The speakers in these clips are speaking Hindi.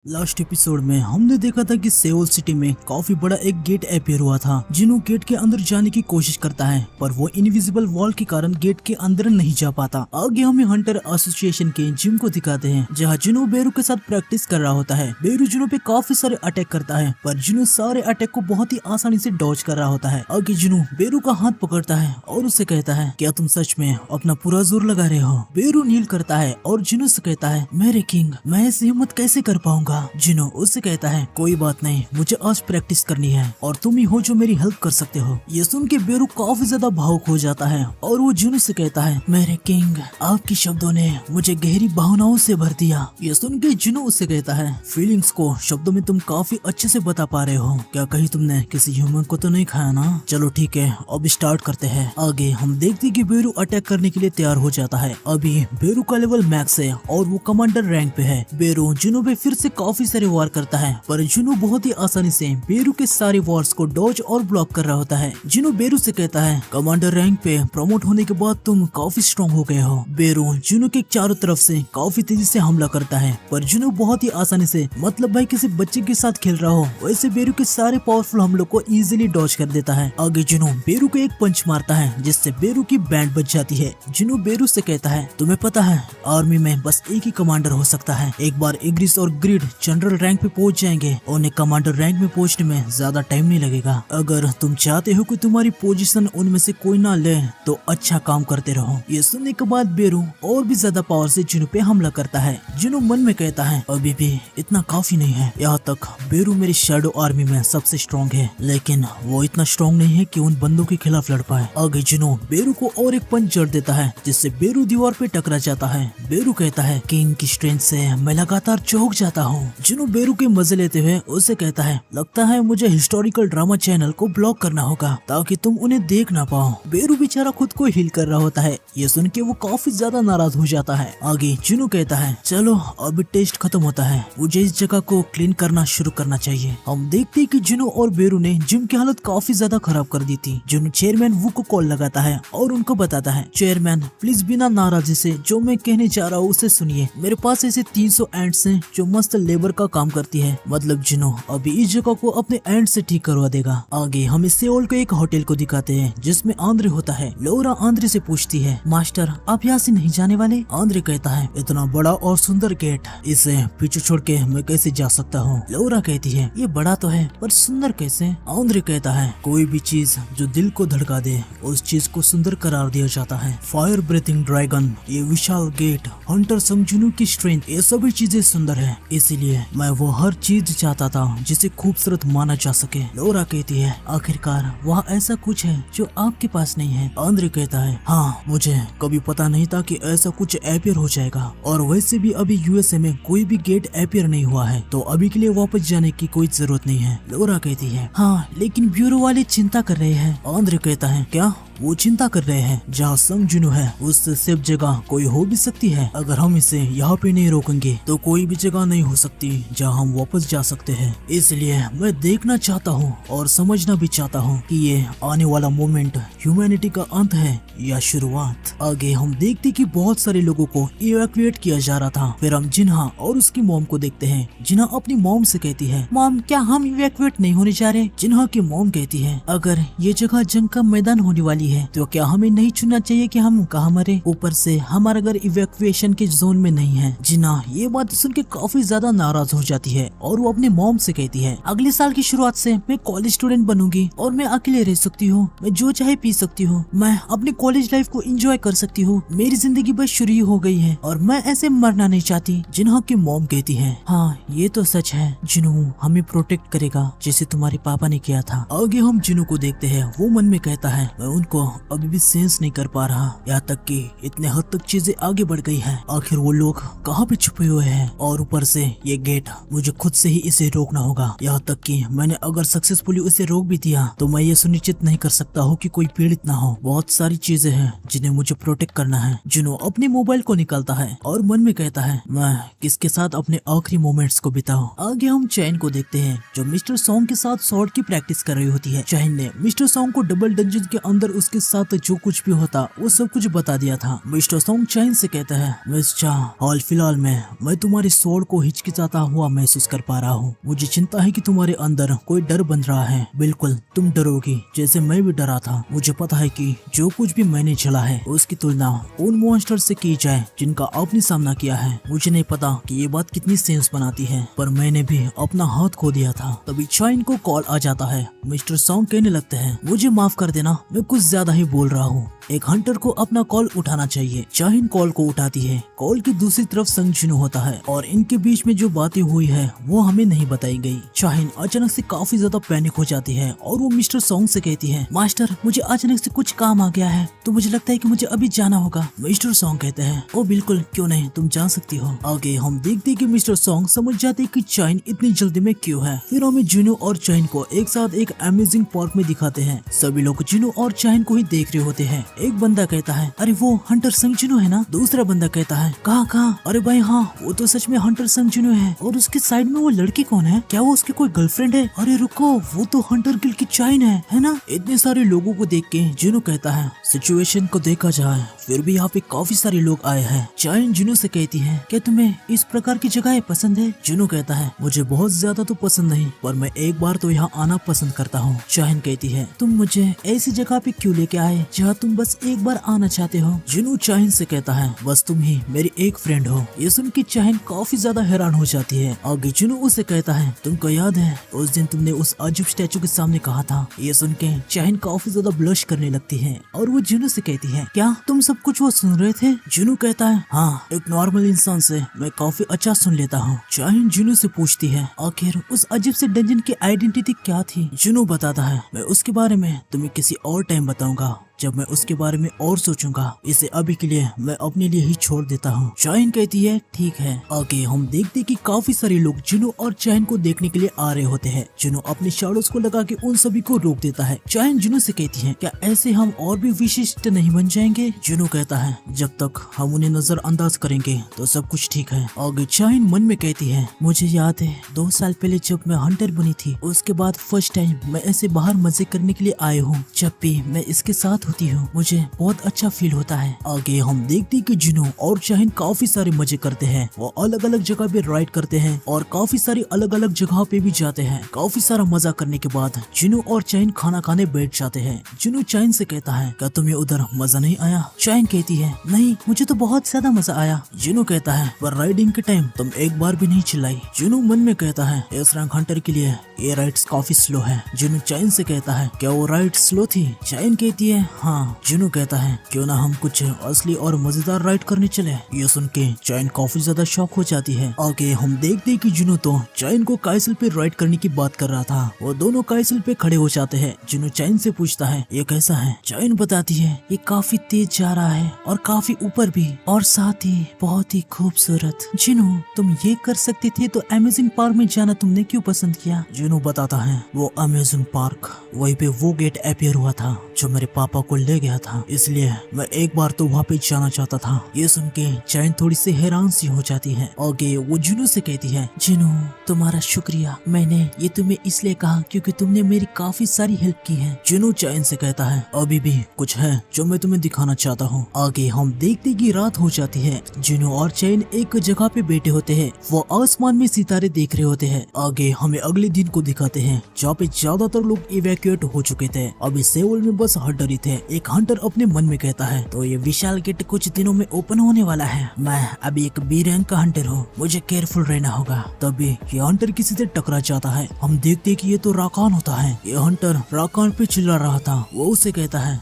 लास्ट एपिसोड में हमने देखा था कि सेओल सिटी में काफी बड़ा एक गेट अपीयर हुआ था। जिनू गेट के अंदर जाने की कोशिश करता है पर वो इनविजिबल वॉल के कारण गेट के अंदर नहीं जा पाता। आगे हमें हंटर एसोसिएशन के जिम को दिखाते हैं जहाँ जिनू बेरू के साथ प्रैक्टिस कर रहा होता है। बेरू जिनू पे काफी सारे अटैक करता है पर जिनू सारे अटैक को बहुत ही आसानी से डॉज कर रहा होता है। आगे जिनू बेरू का हाथ पकड़ता है और उससे कहता है, क्या तुम सच में अपना पूरा जोर लगा रहे हो? बेरू नील करता है और जिनू से कहता है, मेरे किंग मैं ऐसी हिम्मत कैसे कर पाऊंगा? जिनो उससे कहता है, कोई बात नहीं, मुझे आज प्रैक्टिस करनी है और तुम ही हो जो मेरी हेल्प कर सकते हो। ये सुन के बेरू काफी ज्यादा भावुक हो जाता है और वो जिनो से कहता है, मेरे किंग आपके शब्दों ने मुझे गहरी भावनाओं से भर दिया। ये सुन के जिनो उससे कहता है, फीलिंग्स को शब्दों में तुम काफी अच्छे से बता पा रहे हो। क्या कहीं तुमने किसी ह्यूमन को तो नहीं खाया ना? चलो ठीक है, अब स्टार्ट करते हैं। आगे हम देखते हैं कि बेरू अटैक करने के लिए तैयार हो जाता है। अभी बेरू का लेवल मैक्स है और वो कमांडर रैंक पे है। बेरू जिनो पे फिर से काफी सारे वार करता है पर जिनो बहुत ही आसानी से बेरू के सारे वार्स को डॉज और ब्लॉक कर रहा होता है। जिनो बेरू से कहता है, कमांडर रैंक पे प्रमोट होने के बाद तुम काफी स्ट्रॉन्ग हो गए हो। बेरू जिनो के चारों तरफ से काफी तेजी से हमला करता है पर जिनो बहुत ही आसानी से, मतलब भाई किसी बच्चे के साथ खेल रहा हो वैसे बेरू के सारे पावरफुल हमलों को इजीली डॉज कर देता है। आगे जिनो बेरू को एक पंच मारता है जिससे बेरू की बैंड बच जाती है। जिनो बेरू से कहता है, तुम्हें पता है आर्मी में बस एक ही कमांडर हो सकता है। एक बार इग्रिस और ग्रिड जनरल रैंक पे पहुंच जाएंगे, उन्हें कमांडर रैंक में पहुंचने में ज्यादा टाइम नहीं लगेगा। अगर तुम चाहते हो कि तुम्हारी पोजीशन उनमें से कोई ना ले तो अच्छा काम करते रहो। ये सुनने के बाद बेरू और भी ज्यादा पावर से जिनो पे हमला करता है। जिनो मन में कहता है, अभी भी इतना काफी नहीं है। यहाँ तक बेरू मेरी शैडो आर्मी में सबसे स्ट्रॉन्ग है लेकिन वो इतना स्ट्रॉन्ग नहीं है कि उन बंदों के खिलाफ लड़ पाए। आगे जिनो बेरू को और एक पंच जड़ देता है जिससे बेरू दीवार पे टकरा जाता है। बेरू कहता है, किंग की स्ट्रेंथ से मैं लगातार चौंक जाता हूँ। जिनो बेरू के मजे लेते हुए उससे कहता है, लगता है मुझे हिस्टोरिकल ड्रामा चैनल को ब्लॉक करना होगा ताकि तुम उन्हें देख ना पाओ। बेरू बेचारा खुद को हील कर रहा होता है। ये सुन के वो काफी ज्यादा नाराज हो जाता है। आगे जिनो कहता है, चलो अभी टेस्ट खत्म होता है, मुझे इस जगह को क्लीन करना शुरू करना चाहिए। हम देखते हैं कि जिनो और बेरू ने जिम की हालत काफी ज्यादा खराब कर दी थी। जिनो चेयरमैन वू को कॉल लगाता है और उनको बताता है, चेयरमैन प्लीज बिना नाराजी से जो मैं कहने जा रहा हूँ उसे सुनिए। मेरे पास ऐसे 300 एंड्स हैं जो मस्त लेबर का काम करती है। मतलब जिनो अभी इस जगह को अपने एंड से ठीक करवा देगा। आगे हम सेओल के एक होटल को दिखाते हैं जिसमें आंद्रे होता है। लोरा आंद्रे से पूछती है, मास्टर आप यहाँ से नहीं जाने वाले? आंद्रे कहता है, इतना बड़ा और सुंदर गेट, इसे पीछे छोड़ के मैं कैसे जा सकता हूँ? लोरा कहती है, ये बड़ा तो है पर सुंदर कैसे? आंद्रे कहता है, कोई भी चीज जो दिल को धड़का दे उस चीज को सुंदर करार दिया जाता है। फायर ब्रीथिंग ड्रैगन, ये विशाल गेट, हंटर संग जिनो की स्ट्रेंथ, ये सभी चीजें सुंदर है, इसीलिए मैं वो हर चीज चाहता था जिसे खूबसूरत माना जा सके। लोरा कहती है, आखिरकार वहाँ ऐसा कुछ है जो आपके पास नहीं है। आंद्रे कहता है, हाँ मुझे कभी पता नहीं था कि ऐसा कुछ अपीयर हो जाएगा और वैसे भी अभी यूएसए में कोई भी गेट अपीयर नहीं हुआ है तो अभी के लिए वापस जाने की कोई जरूरत नहीं है। लोरा कहती है, हाँ लेकिन ब्यूरो वाले चिंता कर रहे हैं। आंद्रे कहता है, क्या? वो चिंता कर रहे हैं जहाँ संग जिनो है उससे सेफ जगह कोई हो भी सकती है। अगर हम इसे यहाँ पे नहीं रोकेंगे तो कोई भी जगह नहीं हो सकती जहाँ हम वापस जा सकते हैं। इसलिए मैं देखना चाहता हूँ और समझना भी चाहता हूँ कि ये आने वाला मोमेंट ह्यूमैनिटी का अंत है या शुरुआत। आगे हम देखते कि बहुत सारे लोगों को इवैक्यूएट किया जा रहा था। फिर हम जिन्हा और उसकी मॉम को देखते हैं। जिन्हा अपनी मॉम से कहती है, मॉम क्या हम इवैक्यूएट नहीं होने जा रहे? जिन्हा की मॉम कहती है, अगर ये जगह जंग का मैदान होने वाली है तो क्या हमें नहीं चुनना चाहिए कि हम कहाँ मरे? ऊपर से हमारा घर इवैक्यूएशन के जोन में नहीं है। जिन्हा ये बात सुन के काफी ज्यादा नाराज हो जाती है और वो अपने मॉम से कहती है, अगले साल की शुरुआत से मैं कॉलेज स्टूडेंट बनूंगी और मैं अकेले रह सकती हूँ, मैं जो चाहे पी सकती हूँ, मैं अपनी कॉलेज लाइफ को एंजॉय कर सकती हूँ, मेरी जिंदगी बस शुरू ही हो गई है और मैं ऐसे मरना नहीं चाहती। जिन्हा की मॉम कहती है, हाँ ये तो सच है, जिन्हू हमें प्रोटेक्ट करेगा जैसे तुम्हारे पापा ने किया था। आगे हम जिन्हू को देखते हैं। वो मन में कहता है, मैं उनको अभी भी सेंस नहीं कर पा रहा, यहाँ तक कि इतने हद तक चीजें आगे बढ़ गई है। आखिर वो लोग कहाँ पे छुपे हुए हैं और ऊपर से ये गेट, मुझे खुद से ही इसे रोकना होगा। यहाँ तक कि मैंने अगर सक्सेसफुली उसे रोक भी दिया तो मैं ये सुनिश्चित नहीं कर सकता हूँ कि कोई पीड़ित ना हो। बहुत सारी चीजें हैं जिन्हें मुझे प्रोटेक्ट करना है। जिनो अपने मोबाइल को निकालता है और मन में कहता है, मैं किसके साथ अपने आखिरी मोमेंट्स को बिताऊं। आगे हम चैन को देखते हैं जो मिस्टर सॉन्ग के साथ शॉट की प्रैक्टिस कर रही होती है। चैन ने मिस्टर सॉन्ग को डबल डंजन के अंदर उसके साथ जो कुछ भी होता वो सब कुछ बता दिया था। मिस्टर सॉन्ग चाइन से कहता है, मिस चा, हाल फिलहाल में मैं तुम्हारी सोल को हिचकिचाता हुआ महसूस कर पा रहा हूँ। मुझे चिंता है कि तुम्हारे अंदर कोई डर बन रहा है। बिल्कुल तुम डरोगी जैसे मैं भी डरा था। मुझे पता है कि जो कुछ भी मैंने झेला है उसकी तुलना उन मॉन्स्टर से की जाए जिनका आपने सामना किया है। मुझे नहीं पता कि ये बात कितनी सेंस बनाती है, पर मैंने भी अपना हाथ खो दिया था। तभी चाइन को कॉल आ जाता है। मिस्टर सॉन्ग कहने लगते हैं, मुझे माफ कर देना, मैं कुछ ज्यादा ही बोल रहा हूँ। एक हंटर को अपना कॉल उठाना चाहिए। चाइन कॉल को उठाती है। कॉल की दूसरी तरफ संग जिनू होता है और इनके बीच में जो बातें हुई है वो हमें नहीं बताई गई। चाइन अचानक से काफी ज्यादा पैनिक हो जाती है और वो मिस्टर सॉन्ग से कहती है, मास्टर मुझे अचानक से कुछ काम आ गया है तो मुझे लगता है कि मुझे अभी जाना होगा। मिस्टर सॉन्ग कहते हैं, ओ बिल्कुल क्यों नहीं, तुम जा सकती हो। आगे हम देखते कि मिस्टर सॉन्ग समझ जाते कि चाइन इतनी जल्दी में क्यों है। फिर हमें जिनू और चाइन को एक साथ एक अमेजिंग पार्क में दिखाते हैं। सभी लोग जिनू और चाइन को ही देख रहे होते हैं। एक बंदा कहता है, अरे वो हंटर संग जिनू है ना। दूसरा बंदा कहता है, कहाँ? अरे भाई हाँ, वो तो सच में हंटर संग जिनू है। और उसके साइड में वो लड़की कौन है? क्या वो उसकी कोई गर्लफ्रेंड है? अरे रुको, वो तो हंटर गिल्ड की चाइन है ना। इतने सारे लोगों को देख के जिनू कहता है, सिचुएशन को देखा जाए फिर भी यहाँ पे काफी सारे लोग आए हैं। चाइन जिनू से कहती है, क्या तुम्हें इस प्रकार की जगह पसंद है? जिनू कहता है, मुझे बहुत ज्यादा तो पसंद नहीं, पर मैं एक बार तो यहाँ आना पसंद करता हूँ। चाइन कहती है, तुम मुझे ऐसी जगह पे क्यों लेके आए जहाँ तुम बस एक बार आना चाहते हो? जिनू चाइन से कहता है, बस तुम ही मेरी एक फ्रेंड हो। ये सुन के चाइन काफी ज्यादा हैरान हो जाती है। आगे जिनू उसे कहता है, तुमको याद है उस दिन तुमने उस अजीब स्टैचू के सामने कहा था? ये सुन के चाइन काफी ज्यादा ब्लश करने लगती है और वो जिनू से कहती है, क्या तुम सब कुछ वो सुन रहे थे? जिनू कहता है, हाँ, एक नॉर्मल इंसान से मैं काफी अच्छा सुन लेता हूँ। चाइन जिनू से पूछती है, आखिर उस अजीब से डंजन की आइडेंटिटी क्या थी? जिनू बताता है, मैं उसके बारे में तुम्हें किसी और टाइम बताऊंगा जब मैं उसके बारे में और सोचूंगा। इसे अभी के लिए मैं अपने लिए ही छोड़ देता हूँ। चाइन कहती है, ठीक है। आगे हम देखते कि काफी सारे लोग जिनू और चाइन को देखने के लिए आ रहे होते हैं। जिनू अपने शैडोज को लगा के उन सभी को रोक देता है। चाइन जिनू से कहती है, क्या ऐसे हम और भी विशिष्ट नहीं बन जाएंगे? जिनू कहता है, जब तक हम उन्हें नजरअंदाज करेंगे तो सब कुछ ठीक है। आगे चाइन मन में कहती है, मुझे याद है 2 साल पहले जब मैं हंटर बनी थी, उसके बाद फर्स्ट टाइम मैं ऐसे बाहर मजे करने के लिए आए हूँ। जब भी मैं इसके साथ होती हूँ मुझे बहुत अच्छा फील होता है। आगे हम देखते कि जिनू और चाइन काफी सारे मजे करते हैं। वो अलग अलग जगह पे राइड करते हैं और काफी सारी अलग अलग जगह पे भी जाते हैं। काफी सारा मजा करने के बाद जिनू और चाइन खाना खाने बैठ जाते हैं। जिनू चाइन से कहता है, क्या तुम्हें उधर मजा नहीं आया? चाइन कहती है, नहीं, मुझे तो बहुत ज्यादा मजा आया। जिनू कहता है, पर राइडिंग के टाइम तुम एक बार भी नहीं चिल्लाई। जिनू मन में कहता है, इस रैंक हंटर के लिए ये राइड्स काफी स्लो है। जिनू चाइन से कहता है, क्या वो राइड स्लो थी? चाइन कहती है, हाँ। जिनू कहता है, क्यों ना हम कुछ असली और मजेदार राइड करने चले। ये सुन के चाइन काफी ज्यादा शॉक हो जाती है। आगे हम देखते कि जिनू तो चाइन को काइसल पे राइड करने की बात कर रहा था। वो दोनों काइसल पे खड़े हो जाते हैं। जिनू चाइन से पूछता है, ये कैसा है? चाइन बताती है, ये काफी तेज जा रहा है और काफी ऊपर भी, और साथ ही बहुत ही खूबसूरत। जिनू, तुम ये कर सकते थे तो अमेजिंग पार्क में जाना तुमने क्यों पसंद किया? जिनू बताता है, वो अमेजिंग पार्क, वहीं पे वो गेट अपीयर हुआ था जो मेरे पापा को ले गया था, इसलिए मैं एक बार तो वहाँ पे जाना चाहता था। ये सुन के चाइन थोड़ी सी हैरान सी हो जाती है। आगे वो जिनू से कहती है, जिनू तुम्हारा शुक्रिया, मैंने ये तुम्हें इसलिए कहा क्योंकि तुमने मेरी काफी सारी हेल्प की है। जिनू चाइन से कहता है, अभी भी कुछ है जो मैं तुम्हें दिखाना चाहता हूँ। आगे हम देखते कि रात हो जाती है। जिनू और चाइन एक जगह पे बैठे होते हैं। वो आसमान में सितारे देख रहे होते हैं। आगे हमें अगले दिन को दिखाते हैं जहाँ पे ज्यादातर लोग इवैक्यूएट हो चुके थे। अभी सेउल में बस हंटर ही थे। एक हंटर अपने मन में कहता है, तो ये विशाल गेट कुछ दिनों में ओपन होने वाला है। मैं अभी एक बी रैंक का हंटर हूँ, मुझे केयरफुल रहना होगा। तभी ये हंटर किसी से टकरा जाता है। हम देखते कि ये तो राकान होता है। ये हंटर राकान पे चिल्ला रहा था। वो उसे कहता है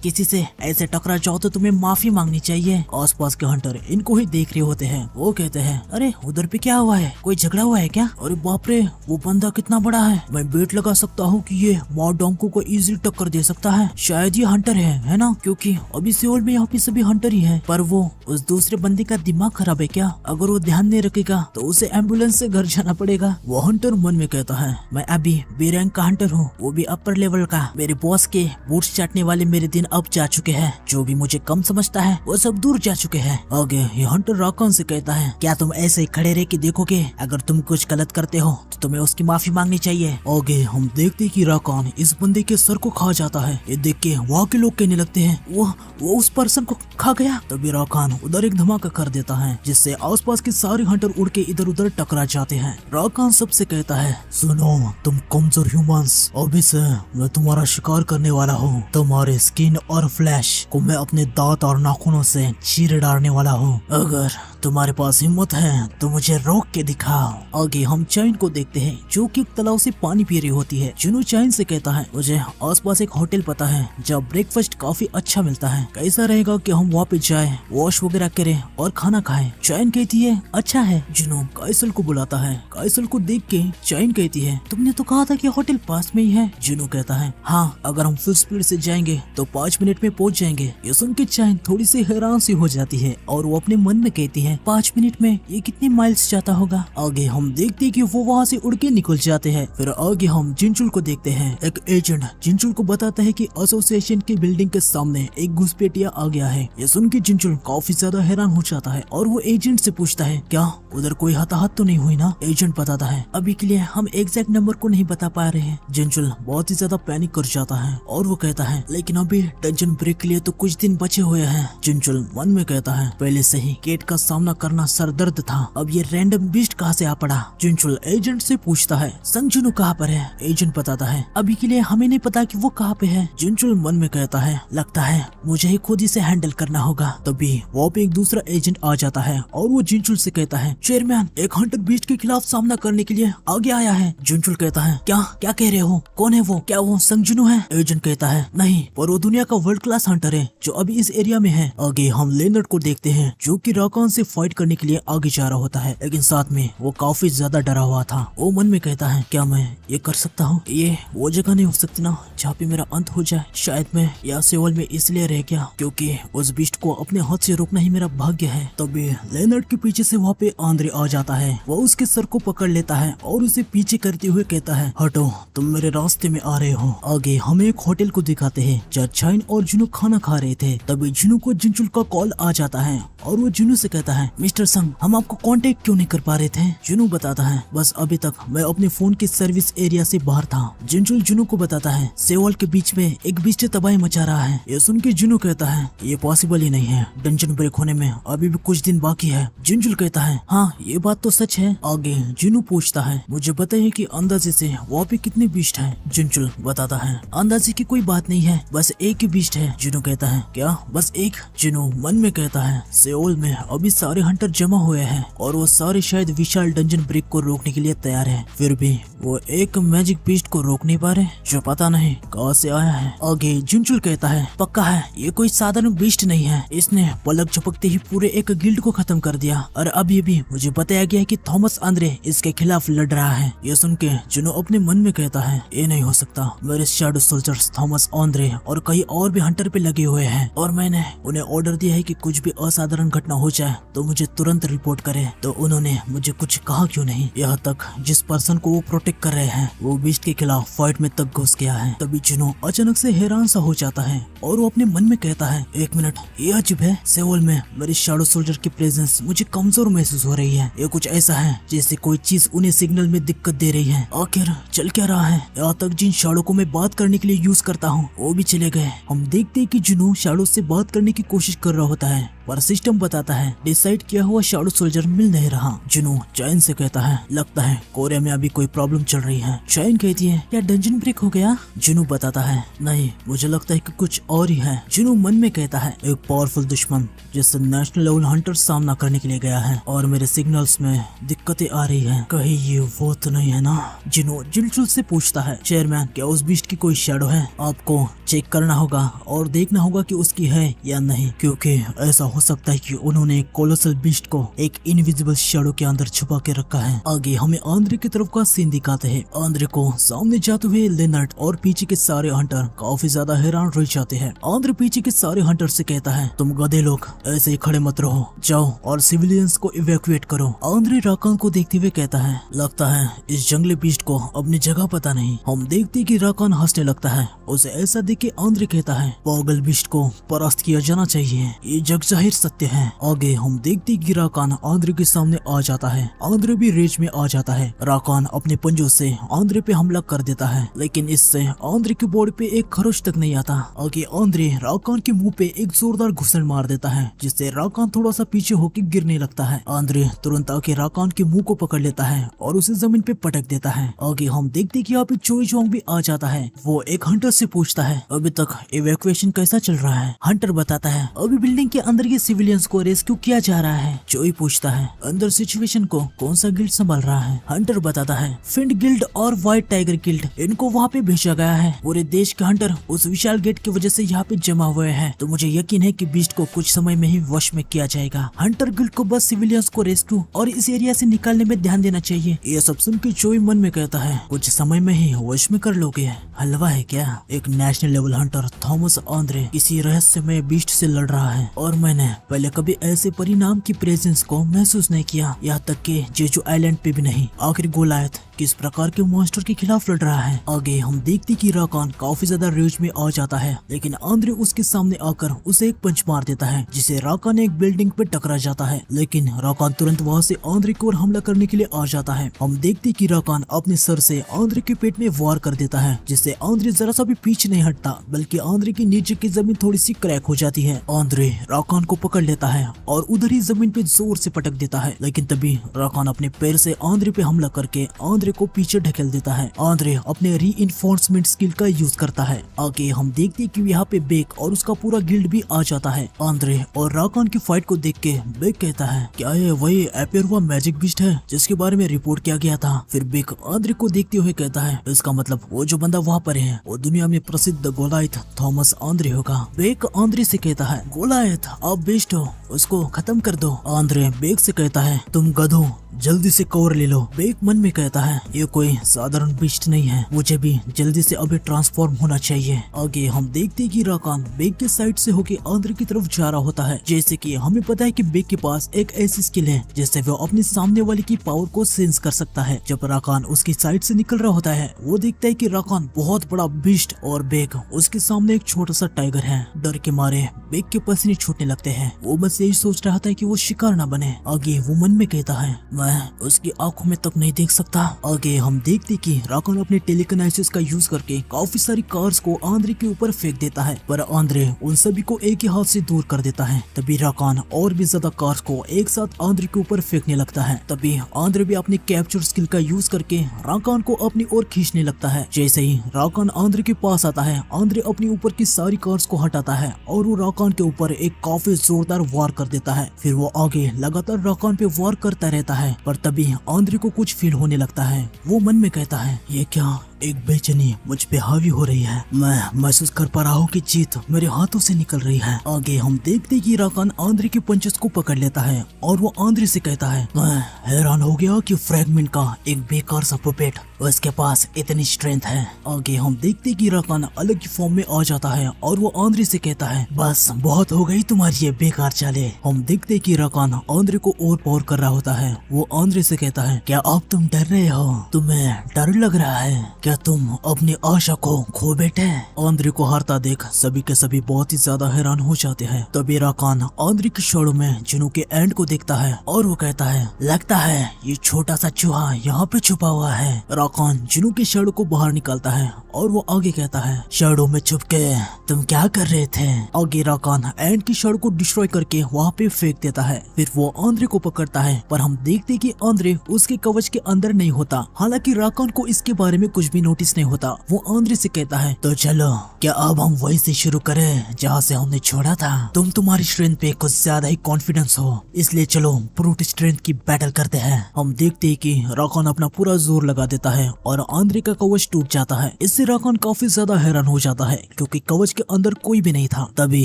किसी से ऐसे टकरा जाओ तो तुम्हें माफी मांगनी चाहिए। आसपास के हंटर इनको ही देख रहे होते हैं। वो कहते हैं, अरे उधर पे क्या हुआ है? कोई झगड़ा हुआ है क्या? अरे बाप रे, वो बंदा कितना बड़ा है। मैं बेट लगा सकता हूँ कि ये डोंको को इजीली टक्कर दे सकता है। शायद ये हंटर है ना? क्योंकि अभी सियोल में यहाँ पे सभी हंटर ही है। पर वो उस दूसरे बंदे का दिमाग खराब है क्या? अगर वो ध्यान नहीं रखेगा तो उसे एम्बुलेंस से घर जाना पड़ेगा। वो हंटर मन में कहता है, मैं अभी बी रैंक का हंटर हूँ, वो भी अपर लेवल का। मेरे बॉस के बूट्स चाटने वाले मेरे दिन अब जा चुके हैं। जो भी मुझे कम समझता है वो सब दूर जा चुके हैं। आगे ये हंटर राकान से कहता है, क्या तुम ऐसे ही खड़े रह के देखोगे? अगर तुम कुछ गलत करते हो तो तुम्हें उसकी माफी मांगनी चाहिए। आगे हम देखते कि राकान इस बंदे के सर को खा जाता है। ये देख के वहाँ के लोग कहने लगते हैं वो उस पर्सन को खा गया। तभी राकान उधर एक धमाका कर देता है जिससे आसपास के सारे हंटर उड़ के इधर उधर टकरा जाते हैं। राकान सबसे कहता है, सुनो तुम कमजोर ह्यूमंस, अभी से मैं तुम्हारा शिकार करने वाला हूँ। तुम्हारे स्किन और फ्लैश को मैं अपने दांत और नाखूनों से चीर डालने वाला हूँ। अगर तुम्हारे पास हिम्मत है तो मुझे रोक के दिखाओ। आगे हम चाइन को देखते हैं जो कि एक तालाब से पानी पी रही होती है। जुनू चाइन से कहता है, मुझे आसपास एक होटल पता है जहाँ ब्रेकफास्ट काफी अच्छा मिलता है, कैसा रहेगा कि हम वहाँ पे जाए, वॉश वगैरह करें और खाना खाएं। चाइन कहती है, अच्छा है। जुनू काइसल को बुलाता है। काइसल को देख के चाइन कहती है, तुमने तो कहा था कि होटल पास में ही है। जुनू कहता है, हाँ, अगर हम फुल स्पीड से जाएंगे तो 5 मिनट में पहुँच जाएंगे। ये सुन के चाइन थोड़ी सी हैरान सी हो जाती है और वो अपने मन में कहती है, 5 मिनट में ये कितने माइल्स जाता होगा। आगे हम देखते हैं कि वो वहाँ से उड़ के निकल जाते हैं। फिर आगे हम जिनचुल को देखते हैं। एक एजेंट जिनचुल को बताता है कि एसोसिएशन की बिल्डिंग के सामने एक घुसपैठिया आ गया है। ये सुन के जिनचुल काफी ज्यादा हैरान हो जाता है और वो एजेंट से पूछता है, क्या उधर कोई हताहत तो नहीं हुई ना। एजेंट बताता है, अभी के लिए हम एग्जैक्ट नंबर को नहीं बता पा रहे हैं। जिनचुल बहुत ही ज्यादा पैनिक कर जाता है और वो कहता है, लेकिन अभी डंजन ब्रेक के लिए तो कुछ दिन बचे हुए हैं। जिनचुल मन में कहता है, पहले से ही गेट का सामना करना सरदर्द था, अब ये रैंडम बीस्ट कहाँ से आ पड़ा। जिनचुल एजेंट से पूछता है, संजुनु कहाँ पर है। एजेंट बताता है, अभी के लिए हमें नहीं पता कि वो कहाँ पे है। जिनचुल मन में कहता है, लगता है मुझे ही खुद ही से हैंडल करना होगा। तभी वहाँ पे एक दूसरा एजेंट आ जाता है और वो जिनचुल से कहता है, चेयरमैन एक हंटर बीस्ट के खिलाफ सामना करने के लिए आगे आया है। जिनचुल कहता है, क्या कह रहे हो, कौन है वो, क्या वो संजुनु है। एजेंट कहता है, नहीं, पर वो दुनिया का वर्ल्ड क्लास हंटर है जो अभी इस एरिया में है। आगे हम लेनर्ड को देखते हैं जो कि राकान से फाइट करने के लिए आगे जा रहा होता है, लेकिन साथ में वो काफी ज्यादा डरा हुआ था। वो मन में कहता है, क्या मैं ये कर सकता हूँ, ये वो जगह नहीं हो सकती ना जहाँ पे मेरा अंत हो जाए। शायद मैं यहाँ सेवल में इसलिए रह गया क्योंकि उस बीस्ट को अपने हाथ से रोकना ही मेरा भाग्य है। तभी लेनर्ड के पीछे से वहाँ पे आंद्रे आ जाता है। वो उसके सर को पकड़ लेता है और उसे पीछे करते हुए कहता है, हटो, तुम मेरे रास्ते में आ रहे हो। आगे हमें एक होटल को दिखाते हैं जहाँ चाइन और जुनू खाना खा रहे थे। तभी जुनू को जिनचुल का कॉल आ जाता है और वो जुनू से कहता है, मिस्टर संग, हम आपको कांटेक्ट क्यों नहीं कर पा रहे थे। जुनू बताता है, बस अभी तक मैं अपने फोन के सर्विस एरिया से बाहर था। जिनचुल जुनू को बताता है, सेवल के बीच में एक बीस्ट तबाही मचा रहा है। ये सुन के जुनू कहता है, ये पॉसिबल ही नहीं है, डंजन ब्रेक होने में अभी भी कुछ दिन बाकी है। जिनचुल कहता है, हाँ ये बात तो सच है। आगे जुनू पूछता है, मुझे बताइए कि अंदाजे से वहाँ पे कितने बीस्ट है। जिनचुल बताता है, अंदाजे की कोई बात नहीं है, बस एक ही बीस्ट है। जुनू कहता है, क्या बस एक। जुनू मन में कहता है, सेओल में अभी सारे हंटर जमा हुए हैं और वो सारे शायद विशाल डंजन ब्रेक को रोकने के लिए तैयार है, फिर भी वो एक मैजिक बीस्ट को रोक नहीं पा रहे जो पता नहीं कहाँ से आया है। आगे जिनचुल कहता है, पक्का है ये कोई साधारण बीस्ट नहीं है, इसने पलक झपकते ही पूरे एक गिल्ड को खत्म कर दिया और अभी भी मुझे बताया गया है कि थॉमस आंद्रे इसके खिलाफ लड़ रहा है। ये सुन के जुनू अपने मन में कहता है, ये नहीं हो सकता, मेरे शैडो सोल्जर्स थॉमस आंद्रे और कई और भी हंटर पे लगे हुए हैं और मैंने उन्हें ऑर्डर दिया है कि कुछ भी असाधारण घटना हो जाए तो मुझे तुरंत रिपोर्ट करे, तो उन्होंने मुझे कुछ कहा क्यों नहीं। यहाँ तक जिस पर्सन को वो प्रोटेक्ट कर रहे हैं वो बीस्ट के खिलाफ फाइट में तक घुस गया है। तभी जुनू अचानक से हैरान सा हो जाता है और वो अपने मन में कहता है, एक मिनट, ये अजीब है, सेवल में मेरी शैडो सोल्जर की प्रेजेंस मुझे कमजोर महसूस हो रही है। ये कुछ ऐसा है जैसे कोई चीज उन्हें सिग्नल में दिक्कत दे रही है। आखिर चल क्या रहा है। यहाँ तक जिन शैडो को मैं बात करने के लिए यूज करता हूँ वो भी चले गए। हम देखते हैं कि जुनू शैडो से बात करने की कोशिश कर रहा होता है पर सिस्टम बताता है डिसाइड किया हुआ शैडो सोल्जर मिल नहीं रहा। जुनू चाइन से कहता है, लगता है कोरिया में अभी कोई प्रॉब्लम चल रही है। चाइन कहती है, क्या डंजन ब्रेक हो गया। जुनू बताता है, नहीं, मुझे लगता है कि कुछ और ही है। जुनू मन में कहता है, एक पावरफुल दुश्मन जिससे नेशनल लेवल हंटर सामना करने के लिए गया है और मेरे सिग्नल्स में दिक्कतें आ रही है, कहीं ये वो तो नहीं है ना। जुनू जिनचुल से पूछता है, चेयरमैन क्या उस बीस्ट की कोई शैडो है, आपको चेक करना होगा और देखना होगा कि उसकी है या नहीं, क्योंकि ऐसा हो सकता है कि उन्होंने कोलोसल बीस्ट को एक इनविजिबल शैडो के अंदर छुपा के रखा है। आगे हमें आंद्रे की तरफ का सीन दिखाते हैं। आंद्रे को सामने जाते हुए लेनर्ड और पीछे के सारे हंटर काफी ज्यादा हैरान रह जाते हैं। आंद्रे पीछे के सारे हंटर से कहता है, तुम गधे लोग ऐसे ही खड़े मत रहो, जाओ और सिविलियंस को इवैक्यूएट करो। आंद्रे राकान को देखते हुए कहता है, लगता है इस जंगली बीस्ट को अपनी जगह पता नहीं। हम देखते कि राकान हंसने लगता है। उसे ऐसा देख के आंद्रे कहता है, पागल बीस्ट को परास्त किया जाना चाहिए, ये जग जाहिर सत्य है। आगे हम देखते कि राकान आंद्रे के सामने आ जाता है। आंद्रे भी रेज में आ जाता है। राकान अपने पंजों से आंद्रे पे हमला कर देता है, लेकिन इससे आंद्रे की बॉडी पे एक खरोच तक नहीं आता। आगे आंद्रे राकान के मुंह पे एक जोरदार घुसन मार देता है, जिससे राकान थोड़ा सा पीछे होकर गिरने लगता है। आंद्रे तुरंत आके राकान के मुंह को पकड़ लेता है और उसे जमीन पे पटक देता है। आगे हम देखते कि यहाँ पे चोई जोंग भी आ जाता है। वो एक हंटर से पूछता है अभी तक इवैक्यूएशन कैसा चल रहा है। हंटर बताता है अभी बिल्डिंग के अंदर के सिविलियंस को रेस्क्यू किया जा रहा है। चोई पूछता है अंदर सिचुएशन को कौन सा गिल्ड संभाल रहा है। हंटर बताता है फिंड गिल्ड और व्हाइट टाइगर गिल्ड, इनको वहाँ पे भेजा गया है। पूरे देश के हंटर उस विशाल गेट की वजह से यहाँ पे जमा हुए हैं, तो मुझे यकीन है कि बीस्ट को कुछ समय में ही वश में किया जाएगा। हंटर गिल्ड को बस सिविलियंस को रेस्क्यू और इस एरिया से निकालने में ध्यान देना चाहिए। ये सब सुन के चोई मन में कहता है कुछ समय में ही वश में कर लोगे, हलवा है क्या। एक national level Hunter Thomas Andre किसी रहस्यमय बीस्ट से लड़ रहा है और मैंने पहले कभी ऐसे परिणाम की प्रेजेंस को महसूस नहीं किया, यहाँ तक कि जेजू आइलैंड पे भी नहीं। आखिर गोलायत किस प्रकार के मॉन्स्टर के खिलाफ लड़ रहा है। आगे हम देखते कि राकान काफी ज्यादा रेज में आ जाता है, लेकिन आंद्रे उसके सामने आकर उसे एक पंच मार देता है, जिसे राकान एक बिल्डिंग पे टकरा जाता है। लेकिन राकान तुरंत वहाँ से आंद्रे को हमला करने के लिए आ जाता है। हम देखते कि राकान अपने सर से आंद्रे के पेट में वार कर देता है, जिससे आंद्रे जरा सा भी पीछे नहीं हटता, बल्कि आंद्रे के नीचे की जमीन थोड़ी सी क्रैक हो जाती है। आंद्रे राकान को पकड़ लेता है और उधर ही जमीन पे जोर से पटक देता है, लेकिन तभी राकान अपने पैर से आंद्रे पे हमला करके आंद्रे को पीछे ढकेल देता है। आंद्रे अपने रीइंफोर्समेंट स्किल का यूज करता है। आगे हम देखते कि यहाँ पे बेक और उसका पूरा गिल्ड भी आ जाता है। आंद्रे और राकान की फाइट को देख के बेक कहता है क्या ये वही एपियर हुआ मैजिक बीस्ट है जिसके बारे में रिपोर्ट किया गया था। फिर बेक आंद्रे को देखते हुए कहता है इसका मतलब वो जो बंदा वहाँ पर है वो दुनिया में प्रसिद्ध गोलायत थॉमस आंद्रे होगा। बेक आंद्रे से कहता है गोलायत आप बेस्ट हो, उसको खत्म कर दो। आंद्रे बेक से कहता है तुम गधो जल्दी से कवर ले लो। बेक मन में कहता है ये कोई साधारण बीस्ट नहीं है, मुझे भी जल्दी से अभी ट्रांसफॉर्म होना चाहिए। आगे हम देखते कि राकान बेक के साइड से होके आंद्रे की तरफ जा रहा होता है। जैसे कि हमें पता है कि बेक के पास एक ऐसी स्किल है जिससे वो अपने सामने वाले की पावर को सेंस कर सकता है। जब राकान उसकी साइड से निकल रहा होता है वो देखता है कि राकान बहुत बड़ा बीस्ट और बेक उसके सामने एक छोटा सा टाइगर है। डर के मारे बेक के पसीने छूटने लगते हैं। वो बस यही सोच रहा था कि वो शिकार न बने। आगे वो मन में कहता है मैं उसकी आंखों में तक नहीं देख सकता। आगे हम देखते कि राकान अपने टेलीकिनेसिस का यूज करके काफी सारी कार्स को आंद्रे के ऊपर फेंक देता है, पर आंद्रे उन सभी को एक ही हाथ से दूर कर देता है। तभी राकान और भी ज्यादा कार्स को एक साथ आंद्रे के ऊपर फेंकने लगता है। तभी आंद्रे भी अपनी कैप्चर स्किल का यूज करके राकान को अपनी ओर खींचने लगता है। जैसे ही राकान आंद्रे के पास आता है, आंद्रे अपने ऊपर की सारी कार्स को हटाता है और वो राकान के ऊपर एक काफी जोरदार वार कर देता है। फिर वो आगे लगातार राकान पे वार करता रहता है, पर तभी आंद्रे को कुछ फील होने लगता है। वो मन में कहता है ये क्या एक बेचैनी मुझ पे हावी हो रही है, मैं महसूस कर पा रहा हूँ कि जीत मेरे हाथों से निकल रही है। आगे हम देखते कि राकान आंद्रे के पंचेस को पकड़ लेता है और वो आंद्रे से कहता है मैं हैरान हो गया कि फ्रैगमेंट का एक बेकार सा पुपेट उसके पास इतनी स्ट्रेंथ है। आगे हम देखते कि राकान अलग ही फॉर्म में आ जाता है और वो आंद्रे से कहता है बस बहुत हो गई तुम्हारी ये बेकार चालें। हम देखते कि राकान आंद्रे को और पावर कर रहा होता है। वो आंद्रे से कहता है क्या अब तुम डर रहे हो, तुम्हें डर लग रहा है क्या तुम अपनी आशा को खो बैठे। आंद्रे को हारता देख सभी के सभी बहुत ही ज्यादा हैरान हो जाते हैं। तभी राकान आंद्रे की शैडो में जिनू के एंड को देखता है और वो कहता है लगता है ये छोटा सा चूहा यहाँ पे छुपा हुआ है। राकान जिनू की शैडो को बाहर निकालता है और वो आगे कहता है शैडो में छुप के तुम क्या कर रहे थे। आगे राकान एंड की शैडो को डिस्ट्रॉय करके वहाँ पे फेंक देता है। फिर वो आंद्रे को पकड़ता है, पर हम देखते कि आंद्रे उसके कवच के अंदर नहीं होता। हालांकि राकान को इसके बारे में कुछ भी नोटिस नहीं होता। वो आंद्रे से कहता है तो चलो क्या अब हम वहीं से शुरू करें जहाँ से हमने छोड़ा था। तुम तुम्हारी स्ट्रेंथ पे कुछ ज्यादा ही कॉन्फिडेंस हो, इसलिए चलो ब्रूट स्ट्रेंथ की बैटल करते हैं। हम देखते हैं कि राकान अपना पूरा जोर लगा देता है और आंद्रे का कवच टूट जाता है। इससे राकान काफी ज्यादा हैरान हो जाता है क्योंकि कवच के अंदर कोई भी नहीं था। तभी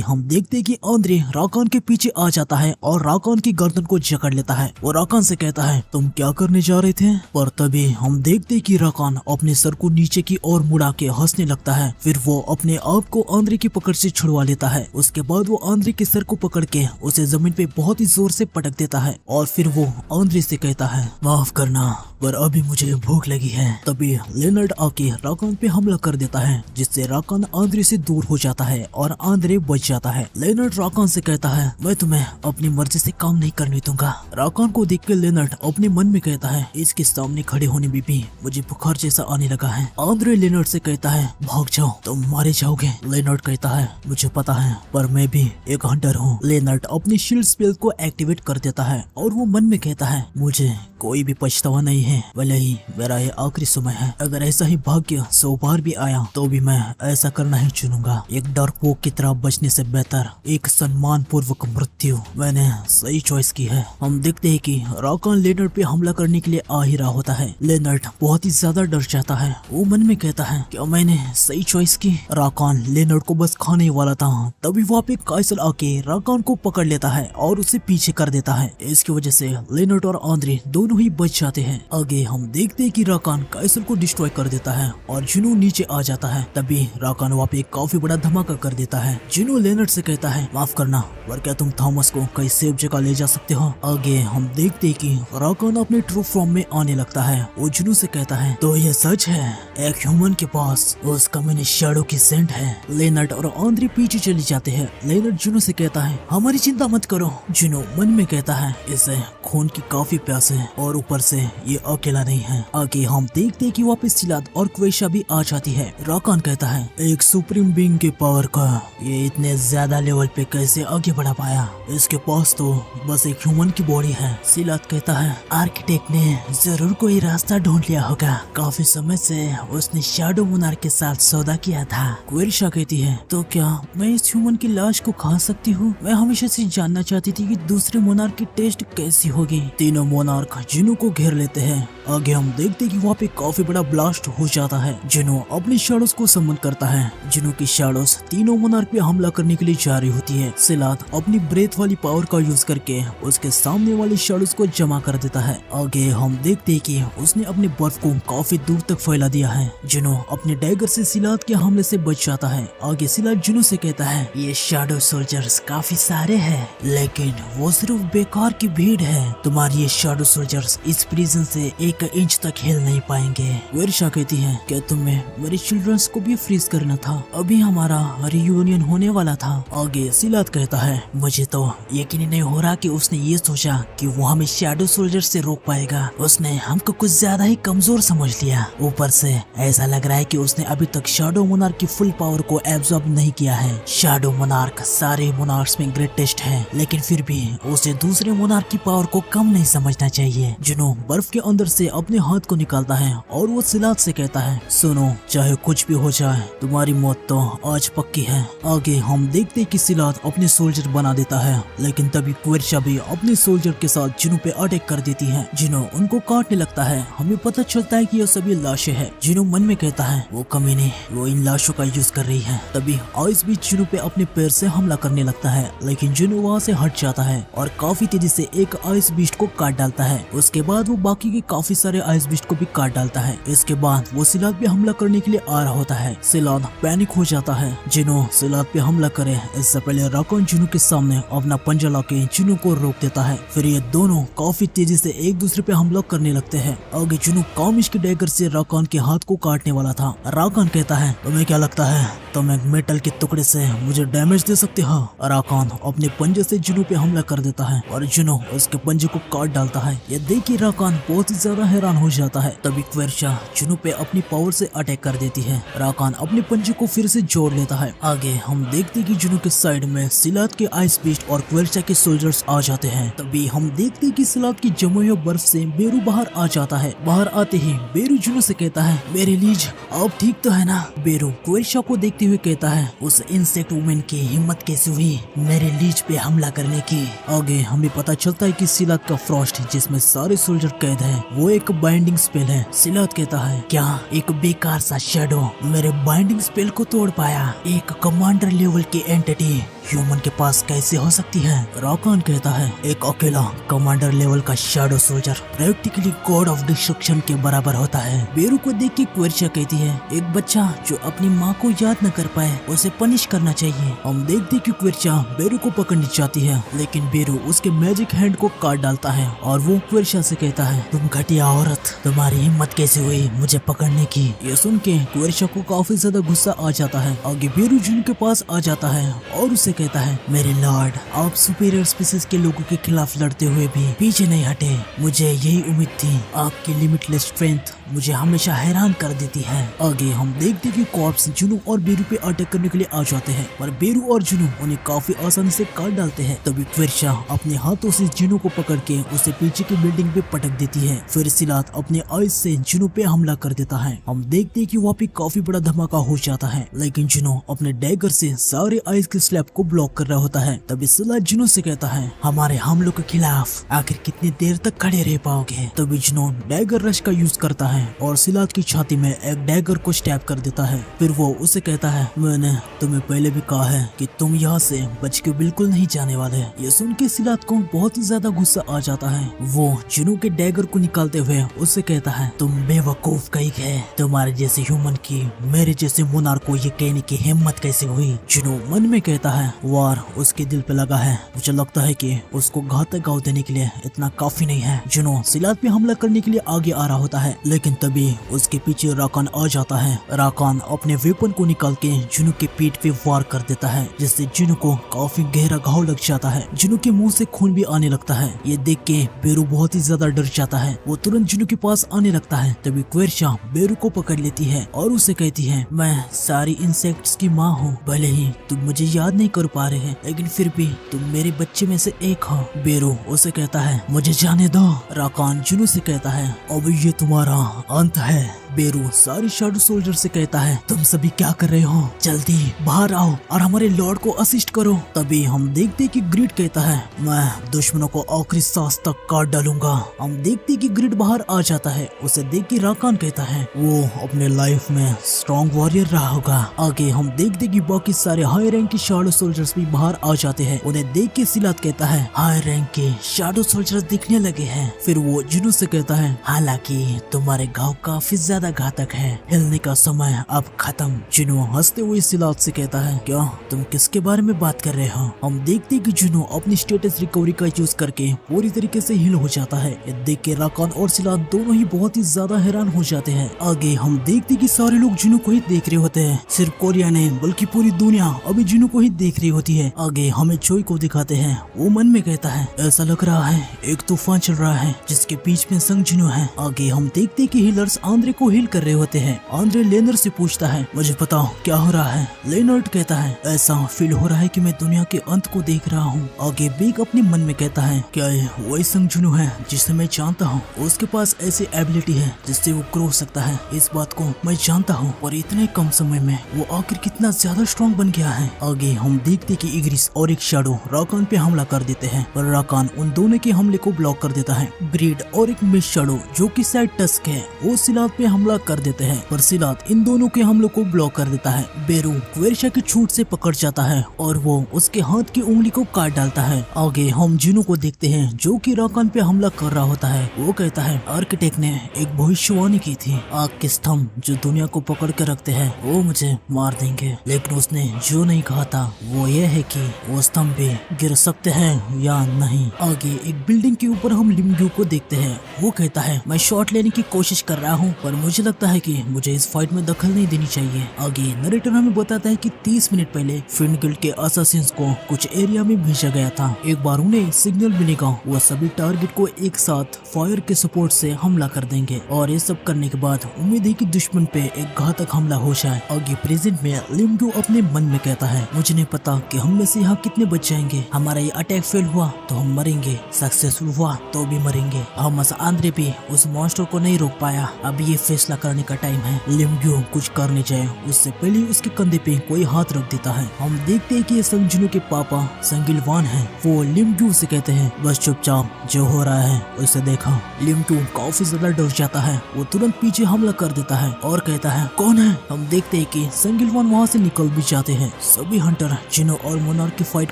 हम देखते हैं कि आंद्रे राकान के पीछे आ जाता है और राकान की गर्दन को जकड़ लेता है। वो राकान से कहता है तुम क्या करने जा रहे थे। पर तभी हम देखते कि राकान अपने सर को नीचे की ओर मुड़ा के हंसने लगता है। फिर वो अपने आप को आंद्रे की पकड़ से छुड़वा लेता है। उसके बाद वो आंद्रे के सर को पकड़ के उसे जमीन पे बहुत ही जोर से पटक देता है और फिर वो आंद्रे से कहता है माफ करना पर अभी मुझे भूख लगी है। तभी लेनर्ड आके राकान पे हमला कर देता है, जिससे राकान आंद्रे से दूर हो जाता है और आंद्रे बच जाता है। लेनर्ड राकान से कहता है मैं तुम्हें अपनी मर्जी से काम नहीं करने दूंगा। राकान को देख के लेनर्ड अपने मन में कहता है इसके सामने खड़े होने में भी मुझे बुखार जैसा आने लगा है। आंद्रे लेनर्ड से कहता है भाग जाओ तुम मारे जाओगे। लेनर्ड कहता है मुझे पता है पर मैं भी एक हंटर हूँ। लेनर्ड अपनी शील्ड स्पेल को एक्टिवेट कर देता है और वो मन में कहता है मुझे कोई भी पछतावा नहीं है, भले ही मेरा ये आखिरी समय है। अगर ऐसा ही भाग्य 100 बार भी आया तो भी मैं ऐसा करना ही चुनूंगा। एक डार्क वॉक की तरह बचने से बेहतर एक सम्मान पूर्वक मृत्यु, मैंने सही चॉइस की है। हम देखते हैं कि राकान लेनर्ड पे हमला करने के लिए आ ही रहा होता है। लेनर्ड बहुत ही ज्यादा डर जाता है। वो मन में कहता है क्या मैंने सही चॉइस की। राकान लेनर्ड को बस खाने वाला था, तभी वहाँ पे काइसल आके राकान को पकड़ लेता है और उसे पीछे कर देता है। इसकी वजह से लेनर्ड और आंद्रे दोनों ही बच जाते हैं। आगे हम देखते हैं कि राकान काइसल को डिस्ट्रॉय कर देता है और जुनू नीचे आ जाता है। तभी राकान वहाँ पे काफी बड़ा धमाका कर देता है। जुनू लेनर्ड से कहता है माफ करना पर क्या तुम थॉमस को कहीं सेफ जगह ले जा सकते हो। आगे हम देखते हैं कि राकान अपने ट्रू फॉर्म में आने लगता है। वो जुनू से कहता है तो ये सच है एक ह्यूमन के पास उस कम्युनिस्ट शैडो की सेंट है। लेनर्ड और आंद्रे पीछे चले जाते हैं। लेनर्ड जुनू से कहता है हमारी चिंता मत करो। जुनू मन में कहता है इसे खून की काफी प्यास है और ऊपर से ये अकेला नहीं है। आगे हम देखते हैं कि वापस सिलाद और क्वेशा भी आ जाती है। राकान कहता है एक सुप्रीम बीइंग के पावर का ये इतने ज्यादा लेवल पे कैसे आगे बढ़ा पाया, इसके पास तो बस एक ह्यूमन की बॉडी है। सिलाद कहता है आर्किटेक्ट ने जरूर कोई रास्ता ढूंढ लिया होगा, काफी समय से उसने शैडो मोनार्क के साथ सौदा किया था। क्वेशा कहती है तो क्या मैं इस ह्यूमन की लाश को खा सकती हूँ। मैं हमेशा से जानना चाहती थी कि दूसरे मोनार्क की टेस्ट कैसी होगी। तीनों मोनार्क जुनू को घेर लेते हैं। आगे हम देखते कि वहाँ पे काफी बड़ा ब्लास्ट हो जाता है। जुनू अपनी शैडोज को समन करता है। जुनू की शैडोज तीनों मोनार्क पे हमला करने के लिए जा रही होती है। सिलाद अपनी ब्रेथ वाली पावर का यूज करके उसके सामने वाली शैडोज को जमा कर देता है। आगे हम देखते हैं कि उसने अपने बर्फ को काफी दूर तक फैला दिया है। जुनू अपने डैगर से सिलाद के हमले से बच जाता है। आगे सिलाद जुनू से कहता है ये शैडो सोल्जर्स काफी सारे हैं लेकिन वो सिर्फ बेकार की भीड़ है। तुम्हारी ये शैडो सोल्जर्स इस प्रिजन से 1 इंच तक हिल नहीं पाएंगे। वर्षा कहती है क्या तुम्हें मेरे चिल्ड्रंस को भी फ्रीज करना था, अभी हमारा रियूनियन होने वाला था। आगे सिलाद कहता है मुझे तो यकीन नहीं हो रहा कि उसने ये सोचा कि वो हमें शैडो सोल्जर से रोक पाएगा। उसने हमको कुछ ज्यादा ही कमजोर समझ लिया। ऊपर से ऐसा लग रहा है कि उसने अभी तक शैडो मोनार्क की फुल पावर को एब्जॉर्ब नहीं किया है। शैडो मोनार्क सारे मोनार्क्स में ग्रेटेस्ट है लेकिन फिर भी उसे दूसरे मोनार्क की पावर को कम नहीं समझना चाहिए। जुनू बर्फ के अंदर से अपने हाथ को निकालता है और वो सिलाद से कहता है सुनो चाहे कुछ भी हो जाए तुम्हारी मौत तो आज पक्की है। आगे हम देखते हैं कि सिलाद अपने सोल्जर बना देता है लेकिन तभी क्वेशा भी अपने सोल्जर के साथ जुनू पे अटैक कर देती है। जुनू उनको काटने लगता है। हमें पता चलता है कि ये सभी लाशें हैं। जुनू मन में कहता है वो कमीने वो इन लाशों का यूज कर रही है। तभी आइस भी जुनू पे अपने पैर से हमला करने लगता है लेकिन जुनू वहाँ से हट जाता है और काफी तेजी से एक आइस बीस्ट को काट डालता है। उसके बाद वो बाकी के काफी सारे आइस बीस्ट को भी काट डालता है। इसके बाद वो सिलाद पे हमला करने के लिए आ रहा होता है। सिलाद पैनिक हो जाता है। जुनू सिलाद पे हमला करे इससे पहले राकान जुनू के सामने अपना पंजा लाके जुनू को रोक देता है। फिर ये दोनों काफी तेजी से एक दूसरे पे हमला करने लगते हैं। आगे जुनू कामिश के डैगर से राकान के हाथ को काटने वाला था। राकान कहता है तुम्हें क्या लगता है तुम एक मेटल के टुकड़े से मुझे डैमेज दे सकते हो। राकान अपने पंजे से जुनू पे हमला कर देता है और जुनू उसके पंजे को काट डालता है। ये देखिए राकान बहुत ही ज्यादा हैरान हो जाता है। तभी क्वेशा जुनू पे अपनी पावर से अटैक कर देती है। राकान अपने पंजे को फिर से जोड़ लेता है। आगे हम देखते हैं कि जुनू के साइड में सिलाद के आइस बीस्ट और क्वेशा के सोल्जर्स आ जाते हैं। तभी हम देखते हैं कि सिलाद की जमी हुई बर्फ से बेरू बाहर आ जाता है। बाहर आते ही बेरू जुनू से कहता है मेरे लीज आप ठीक तो है ना। बेरू क्वेशा को देखते हुए कहता है उस इंसेक्ट वुमेन की हिम्मत कैसे हुई मेरे लीज पे हमला करने की। आगे हमें पता चलता है कि सिलाद का फ्रॉस्ट जिसमें सारे सोल्जर कैद हैं वो एक बाइंडिंग स्पेल है। सिलाद कहता है क्या एक बेकार सा शैडो मेरे बाइंडिंग स्पेल को तोड़ पाया, एक कमांडर लेवल की एंटिटी ह्यूमन के पास कैसे हो सकती है। राकान कहता है एक अकेला कमांडर लेवल का shadow soldier practically God of destruction के बराबर होता है। बेरू को देख के क्वेशा कहती है एक बच्चा जो अपनी माँ को याद न कर पाए उसे पनिश करना चाहिए। हम देखते कि क्वेशा बेरू को पकड़नी चाहती है लेकिन बेरू उसके मैजिक हैंड को काट डालता है और वो क्वेशा से कहता है तुम घटिया औरत तुम्हारी हिम्मत कैसे हुई मुझे पकड़ने की। ये सुन के क्वेशा को काफी ज्यादा गुस्सा आ जाता है। आगे बेरू जुनू के पास आ जाता है और उसे कहता है मेरे लॉर्ड आप सुपीरियर स्पीसीज के लोगों के खिलाफ लड़ते हुए भी पीछे नहीं हटे, मुझे यही उम्मीद थी। आपकी लिमिटलेस स्ट्रेंथ मुझे हमेशा हैरान कर देती है। आगे हम देखते कि कॉर्प्स जुनू और बेरू पे अटैक करने के लिए आ जाते हैं, पर बेरू और जुनू उन्हें काफी आसानी से काट डालते हैं। तभी क्वेरशा अपने हाथों से जुनू को पकड़ के उसे पीछे की बिल्डिंग पे पटक देती है। फिर सिलात अपने आइस से जुनू पे हमला कर देता है। हम देखते हैं कि वहाँ पे काफी बड़ा धमाका हो जाता है, लेकिन जुनू अपने डैगर से सारे आइस के स्लैब को ब्लॉक कर रहा होता है। तभी सिलात जुनू से कहता है, हमारे हमलों के खिलाफ आखिर कितनी देर तक खड़े रह पाओगे। तभी जुनू डैगर रश का यूज करता है और सिलात की छाती में एक डैगर को स्टैब कर देता है। फिर वो उसे कहता है, मैंने तुम्हें पहले भी कहा है कि तुम यहाँ से बच के बिल्कुल नहीं जाने वाले। ये सुन के सिलात को बहुत ही ज्यादा गुस्सा आ जाता है। वो जुनू के डैगर को निकालते हुए उससे कहता है, तुम बेवकूफ कहीं है, तुम्हारे जैसे ह्यूमन की मेरे जैसे मुनार को ये कहने की हिम्मत कैसे हुई। जुनू मन में कहता है, वार उसके दिल पे लगा है, मुझे लगता है कि उसको घातक घाव देने के लिए इतना काफी नहीं है। जुनू सिलात पे हमला करने के लिए आगे आ रहा होता है, लेकिन तभी उसके पीछे राकान आ जाता है। राकान अपने वेपन को निकाल के जुनू के पीठ पे वार कर देता है, जिससे जुनू को काफी गहरा घाव लग जाता है। जुनू के मुंह से खून भी आने लगता है। ये देख के बेरू बहुत ही ज्यादा डर जाता है। वो तुरंत जुनू के पास आने लगता है। तभी क्वेरशा बेरू को पकड़ लेती है और उसे कहती है, मैं सारी इंसेक्ट्स की माँ हूँ, भले ही तुम मुझे याद नहीं कर पा रहे हैं, लेकिन फिर भी तुम मेरे बच्चे में से एक हो। बेरू उसे कहता है, मुझे जाने दो। राकान जुनू से कहता है, अब ये तुम्हारा अंत है। बेरू सारी शैडो सोल्जर से कहता है, तुम सभी क्या कर रहे हो, जल्दी बाहर आओ और हमारे लॉर्ड को असिस्ट करो। तभी हम देखते कि ग्रिड कहता है, मैं दुश्मनों को आखिरी सांस तक काट डालूंगा। हम देखते कि ग्रिड बाहर आ जाता है। उसे देख के राकान कहता है, वो अपने लाइफ में स्ट्रॉन्ग वॉरियर रहा होगा। आगे हम देखते कि बाकी सारे हाई रैंक के शैडो सोल्जर्स भी बाहर आ जाते हैं। उन्हें देख के सिलात कहता है, हाई रैंक के शैडो सोल्जर्स दिखने लगे हैं। फिर वो जुनू से कहता है, हालांकि तुम्हारे घाव काफी ज्यादा घातक है, हिलने का समय अब खत्म। जुनू हंसते हुए सिलात से कहता है, क्या तुम किसके बारे में बात कर रहे हो। हम देखते कि जुनू अपनी स्टेटस रिकवरी का यूज करके पूरी तरीके से हील हो जाता है। ये देख के राकान और सिलात दोनों ही बहुत ही ज्यादा हैरान हो जाते हैं। आगे हम देखते कि सारे लोग जुनू को ही देख रहे होते हैं। सिर्फ कोरिया नहीं बल्कि पूरी दुनिया अभी जुनू को ही देख रही होती है। आगे हमें चोई को दिखाते हैं। वो मन में कहता है, ऐसा लग रहा है एक तूफान चल रहा है जिसके बीच में संग जुनू है। आगे हम देखते कि हीलर्स आंद्रे को हील कर रहे होते हैं। आंद्रे लेनर से पूछता है, मुझे बताओ क्या हो रहा है। लेनर्ड कहता है, ऐसा फील हो रहा है कि मैं दुनिया के अंत को देख रहा हूँ। आगे बीक अपने मन में कहता है, क्या ये वही संग जुनू है जिसे मैं जानता हूँ। उसके पास ऐसी एबिलिटी है जिससे वो ग्रो सकता है, इस बात को मैं जानता हूँ, और इतने कम समय में वो आखिर कितना ज्यादा स्ट्रॉन्ग बन गया है। आगे हम देखते कि इग्रिस और एक शैडो राकान पे हमला कर देते हैं, पर राकान उन दोनों के हमले को ब्लॉक कर देता है। ब्रीड और एक मिस शैडो जो कि शायद टस्क है, वो सिलात पे हमला कर देते हैं, पर सिलात इन दोनों के हमलों को ब्लॉक कर देता है। बेरू क्वेरशा की छूट से पकड़ जाता है और वो उसके हाथ की उंगली को काट डालता है। आगे हम जुनू को देखते हैं जो कि राकान पे हमला कर रहा होता है। वो कहता है, आर्किटेक्ट ने एक भविष्यवाणी की थी, आग के स्तंभ जो दुनिया को पकड़ के रखते हैं वो मुझे मार देंगे, लेकिन उसने जो नहीं कहा था वो ये है कि वो स्तंभ भी गिर सकते हैं या नहीं। आगे एक बिल्डिंग के ऊपर हम लिमग्यू को देखते हैं। वो कहता है, मैं शॉट लेने की कोशिश कर रहा हूँ, पर मुझे लगता है कि मुझे इस फाइट में दखल नहीं देनी चाहिए। आगे नरेटर हमें बताता है कि 30 मिनट पहले फिन गिल्ड के असासिन्स को कुछ एरिया में भेजा गया था। एक बार उन्हें सिग्नल मिलेगा, वो सभी टारगेट को एक साथ फायर के सपोर्ट से हमला कर देंगे, और ये सब करने के बाद उम्मीद है कि दुश्मन पे एक घातक हमला हो जाए। आगे प्रेजेंट में लिमग्यू अपने मन में कहता है, मुझे नहीं पता कि हम में से यहाँ कितने बच जाएंगे। हमारा ये अटैक फेल हुआ तो हम मरेंगे, सक्सेसफुल हुआ तो भी मरेंगे। हम आंद्रे भी उस मॉन्स्टर को नहीं रोक पाया। अब ये फैसला करने का टाइम है। लिमग्यू कुछ करने जाए उससे पहले उसके कंधे पे कोई हाथ रख देता है। हम देखते हैं कि ये संग जुनू के पापा संगिलवान हैं। वो लिमग्यू से कहते हैं, बस चुपचाप जो हो रहा है उसे देखो। लिमग्यू काफी ज्यादा डर जाता है। वो तुरंत पीछे हमला कर देता है और कहता है, कौन है। हम देखते हैं कि संगिलवान वहाँ से निकल भी जाते हैं। सभी हंटर जुनू और मोनार्क की फाइट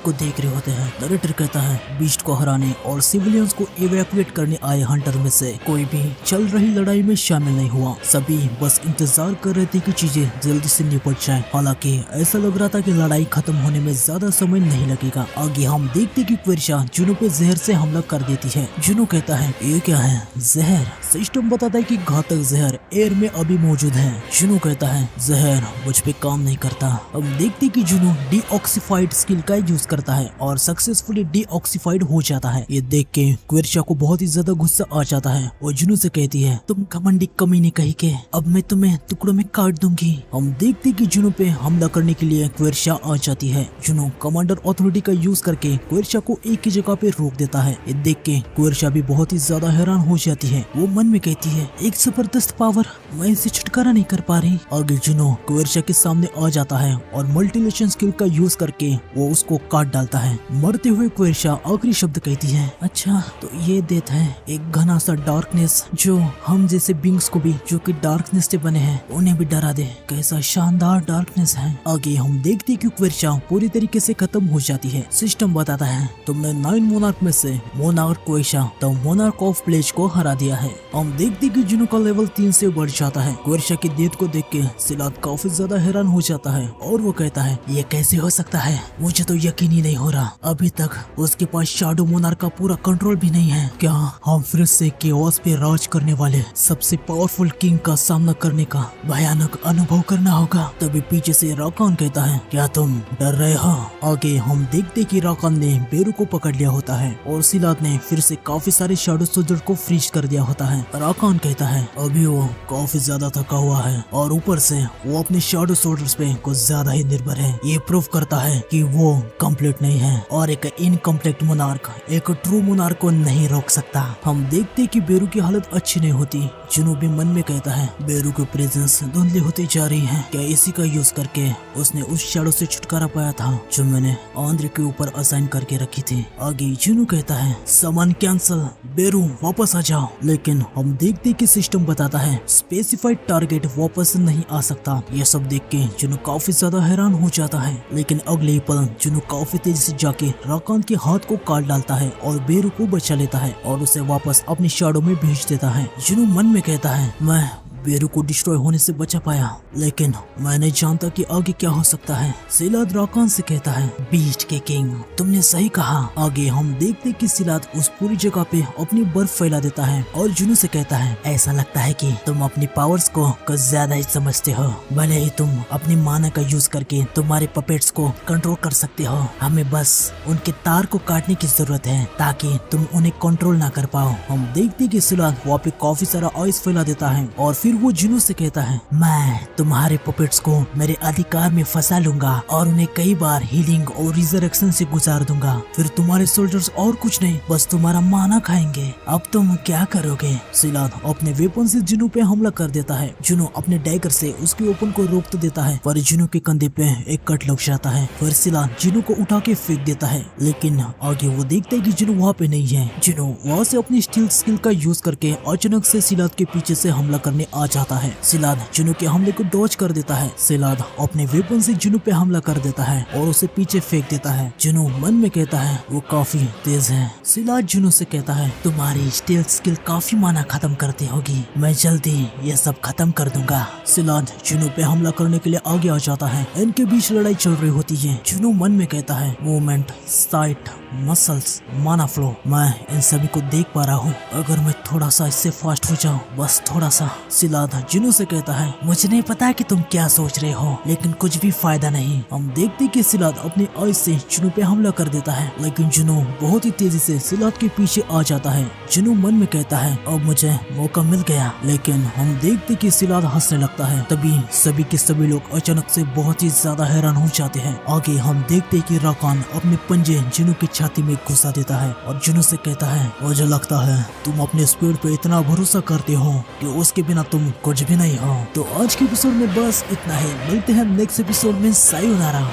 को देख रहे होते हैं। नरेटर कहता है, बीस्ट को हराने और सिविलियंस को इवैक्यूएट करने आए हंटर में से कोई भी चल रही लड़ाई में शामिल नहीं हुआ। सभी बस इंतजार कर रहे थे कि चीजें जल्दी से निपट जाएं। हालांकि ऐसा लग रहा था कि लड़ाई खत्म होने में ज्यादा समय नहीं लगेगा। आगे हम देखते कि क्वेरशा जुनू पे जहर से हमला कर देती है। जुनू कहता है, ये क्या है। जहर। सिस्टम बताता है कि घातक जहर एयर में अभी मौजूद है। जुनू कहता है, जहर मुझ पे काम नहीं करता। हम देखते कि जुनू डीऑक्सीफाइड स्किल का यूज करता है और सक्सेसफुली डीऑक्सीफाइड हो जाता है। ये देख के क्वेरशा को बहुत ही ज्यादा गुस्सा आ जाता है और जुनू से कहती है, तुम घमंडी कमीने कहीं के, अब मैं तुम्हें टुकड़ों में काट दूंगी। हम देखते कि जुनू पे हमला करने के लिए क्वेरशा आ जाती है। जुनू कमांडर अथॉरिटी का यूज करके क्वेरशा को एक ही जगह पे रोक देता है। ये देख के क्वेरशा भी बहुत ही ज्यादा हैरान हो जाती है। वो मन में कहती है, एक जबरदस्त पावर, मैं इसे छुटकारा नहीं कर पा रही। आगे जुनू क्वेरशा के सामने आ जाता है और मल्टीलेशन स्किल का यूज करके वो उसको काट डालता है। मरते हुए क्वेरशा आखिरी शब्द कहती है, अच्छा तो ये डेथ है, एक घना सा डार्कनेस जो हम जैसे बींग्स को भी, जो कि डार्कनेस से बने हैं, उन्हें भी डरा दे। कैसा शानदार डार्कनेस है। आगे हम देखते कि क्वेरशा पूरी तरीके से खत्म हो जाती है। सिस्टम बताता है, तुमने 9 मोनार्क में से मोनार्क क्वेरशा द मोनार्क ऑफ प्लेज को हरा दिया है। हम देखते कि जुनू का लेवल 3 से बढ़ जाता है। क्वेरशा की डेथ को देख के सिलाद काफी ज्यादा हैरान हो जाता है और वो कहता है, ये कैसे हो सकता है, मुझे तो यकीन ही नहीं हो रहा। अभी तक उसके पास शैडो मोनार्क का पूरा कंट्रोल भी नहीं है। क्या हम फिर से केओस पे राज करने वाले सबसे पावरफुल किंग का सामना करने का भयानक अनुभव करना होगा? तभी पीछे से राकान कहता है, क्या तुम डर रहे हो? आगे हम देखते कि राकान ने बेरू को पकड़ लिया होता है और सिलाद ने फिर से काफी सारे शैडो सोल्जर को फ्रीज कर दिया होता है। राकान कहता है, अभी वो काफी ज्यादा थका हुआ है और ऊपर से वो अपने शैडो सोल्जर्स पे कुछ ज्यादा ही निर्भर है। ये प्रूव करता है कि वो कंप्लीट नहीं है और एक इनकम्प्लीट मोनार्क एक ट्रू मोनार्क को नहीं रोक सकता। हम देखते कि बेरू की हालत अच्छी नहीं होती। जुनू भी मन में कहता है, बेरू की प्रेजेंस धुंधली होती जा रही है। क्या इसी का यूज करके उसने उस शैडो से छुटकारा पाया था जो मैंने आंद्रे के ऊपर असाइन करके रखी थी? आगे जुनू कहता है, सामान कैंसल, बेरू वापस आ जाओ। लेकिन हम देखते कि सिस्टम बताता है, स्पेसिफाइड टारगेट वापस नहीं आ सकता। यह सब देख के जुनू काफी ज्यादा हैरान हो जाता है। लेकिन अगले ही पल जुनू काफी तेजी से जाके राकान के हाथ को काट डालता है और बेरू को बचा लेता है और उसे वापस अपनी शैडो में भेज देता है। जुनू मन में कहता है, मैं बेरू को डिस्ट्रॉय होने से बचा पाया, लेकिन मैं नहीं जानता कि आगे क्या हो सकता है। सिलाद राकान से कहता है, बीस्ट के किंग, तुमने सही कहा। आगे हम देखते कि सिलाद उस पूरी जगह पे अपनी बर्फ फैला देता है और जुनू से कहता है, ऐसा लगता है कि तुम अपनी पावर्स को कुछ ज्यादा ही समझते हो। भले ही तुम अपनी माना का यूज करके तुम्हारे पपेट्स को कंट्रोल कर सकते हो, हमें बस उनके तार को काटने की जरूरत है ताकि तुम उन्हें कंट्रोल ना कर पाओ। हम देखते कि सिलाद वहाँ पे काफी सारा आइस फैला देता है और फिर वो जुनू से कहता है, मैं तुम्हारे पपेट्स को मेरे अधिकार में फंसा लूंगा और उन्हें कई बार हीलिंग और रिजरेक्शन से गुजार दूंगा। फिर तुम्हारे सोल्जर्स और कुछ नहीं, बस तुम्हारा माना खाएंगे। अब तुम क्या करोगे? सिलाद अपने वेपन से जुनू पे हमला कर देता है। जुनू अपने डैगर से उसके वेपन को रोक तो देता है, पर जुनू के कंधे पे एक कट लग जाता है। फिर सिलाद जुनू को उठा के फेंक देता है, लेकिन आगे वो देखता है कि जुनू वहाँ पे नहीं है। जुनू वहाँ से अपनी स्टील स्किल का यूज करके अचानक से सिलाद के पीछे से हमला करने आ जाता है। सिलाद जुनू के हमले को डॉज कर देता है। सिलाद अपने वेपन से जुनू पे हमला कर देता है और उसे पीछे फेंक देता है। जुनू मन में कहता है, वो काफी तेज है। सिलाद जुनू से कहता है, तुम्हारी स्टील स्किल काफी माना खत्म करती होगी, मैं जल्दी ये सब खत्म कर दूंगा। सिलाद जुनू पे हमला करने के लिए आगे आ जाता है। इनके बीच लड़ाई चल रही होती है। जुनू मन में कहता है, मूवमेंट, साइट, मसल्स, माना फ्लो, मैं इन सभी को देख पा रहा हूँ। अगर मैं थोड़ा सा इससे फास्ट हो जाऊँ, बस थोड़ा सा। सिलाद जुनू से कहता है, मुझे नहीं पता कि तुम क्या सोच रहे हो, लेकिन कुछ भी फायदा नहीं। हम देखते कि सिलाद अपनी आइस से जुनू पे हमला कर देता है, लेकिन जुनू बहुत ही तेजी से सिलाद के पीछे आ जाता है। जुनू मन में कहता है, अब मुझे मौका मिल गया। लेकिन हम देखते कि सिलाद हंसने लगता है। तभी सभी के सभी लोग अचानक से बहुत ही ज्यादा हैरान हो जाते हैं। आगे हम देखते कि राकान अपने पंजे जुनू की छाती में घुसा देता है और जुनू से कहता है, मुझे लगता है तुम अपने स्पीड पे इतना भरोसा करते हो कि उसके बिना तुम कुछ भी नहीं हो। तो आज के एपिसोड में बस इतना ही। मिलते हैं नेक्स्ट एपिसोड में। सायोनारा।